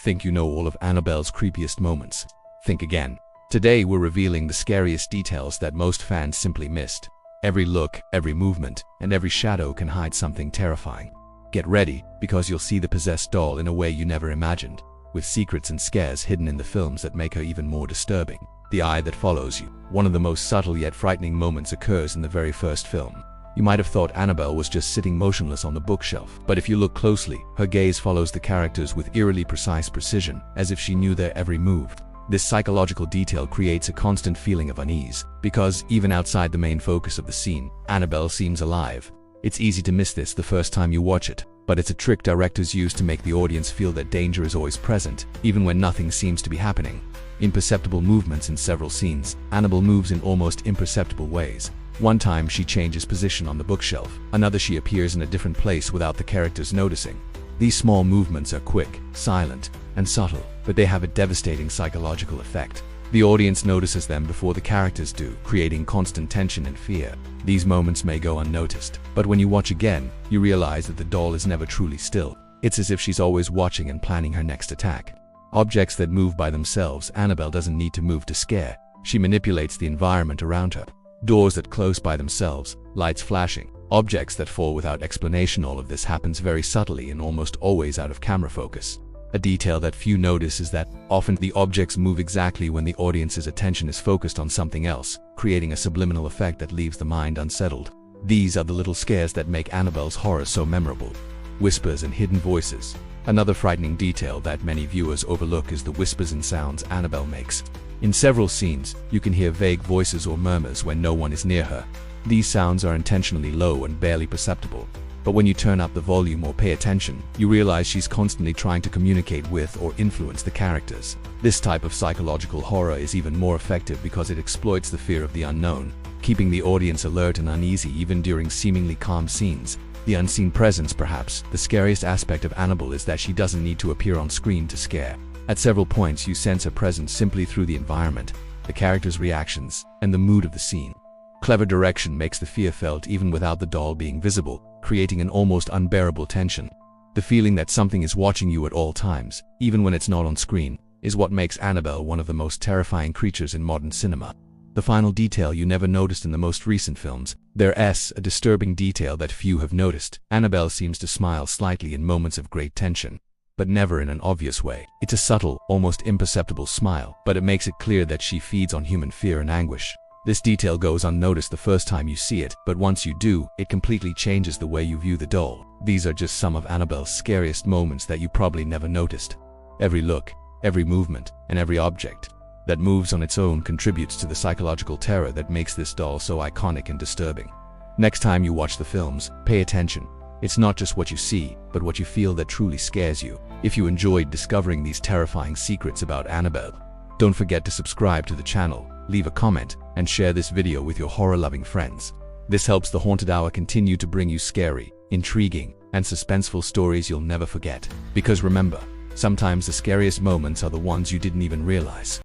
Think you know all of Annabelle's creepiest moments? Think again. Today we're revealing the scariest details that most fans simply missed. Every look, every movement, and every shadow can hide something terrifying. Get ready, because you'll see the possessed doll in a way you never imagined, with secrets and scares hidden in the films that make her even more disturbing. The eye that follows you. One of the most subtle yet frightening moments occurs in the very first film. You might have thought Annabelle was just sitting motionless on the bookshelf, but if you look closely, her gaze follows the characters with eerily precise precision, as if she knew their every move. This psychological detail creates a constant feeling of unease, because even outside the main focus of the scene, Annabelle seems alive. It's easy to miss this the first time you watch it, but it's a trick directors use to make the audience feel that danger is always present, even when nothing seems to be happening. Imperceptible movements in several scenes. Annabelle moves in almost imperceptible ways. One time she changes position on the bookshelf, another she appears in a different place without the characters noticing. These small movements are quick, silent, and subtle, but they have a devastating psychological effect. The audience notices them before the characters do, creating constant tension and fear. These moments may go unnoticed, but when you watch again, you realize that the doll is never truly still. It's as if she's always watching and planning her next attack. Objects that move by themselves. Annabelle doesn't need to move to scare. She manipulates the environment around her. Doors that close by themselves, lights flashing, objects that fall without explanation. All of this happens very subtly and almost always out of camera focus. A detail that few notice is that often the objects move exactly when the audience's attention is focused on something else, creating a subliminal effect that leaves the mind unsettled. These are the little scares that make Annabelle's horror so memorable. Whispers and hidden voices. Another frightening detail that many viewers overlook is the whispers and sounds Annabelle makes. In several scenes, you can hear vague voices or murmurs when no one is near her. These sounds are intentionally low and barely perceptible. But when you turn up the volume or pay attention, you realize she's constantly trying to communicate with or influence the characters. This type of psychological horror is even more effective because it exploits the fear of the unknown, keeping the audience alert and uneasy even during seemingly calm scenes. The unseen presence. Perhaps the scariest aspect of Annabelle is that she doesn't need to appear on screen to scare. At several points you sense her presence simply through the environment, the characters' reactions, and the mood of the scene. Clever direction makes the fear felt even without the doll being visible, creating an almost unbearable tension. The feeling that something is watching you at all times, even when it's not on screen, is what makes Annabelle one of the most terrifying creatures in modern cinema. The final detail you never noticed in the most recent films. There's a disturbing detail that few have noticed. Annabelle seems to smile slightly in moments of great tension, but never in an obvious way. It's a subtle, almost imperceptible smile, but it makes it clear that she feeds on human fear and anguish. This detail goes unnoticed the first time you see it, but once you do, it completely changes the way you view the doll. These are just some of Annabelle's scariest moments that you probably never noticed. Every look, every movement, and every object that moves on its own contributes to the psychological terror that makes this doll so iconic and disturbing. Next time you watch the films, pay attention. It's not just what you see, but what you feel that truly scares you. If you enjoyed discovering these terrifying secrets about Annabelle, don't forget to subscribe to the channel, leave a comment, and share this video with your horror-loving friends. This helps the Haunted Hour continue to bring you scary, intriguing, and suspenseful stories you'll never forget. Because remember, sometimes the scariest moments are the ones you didn't even realize.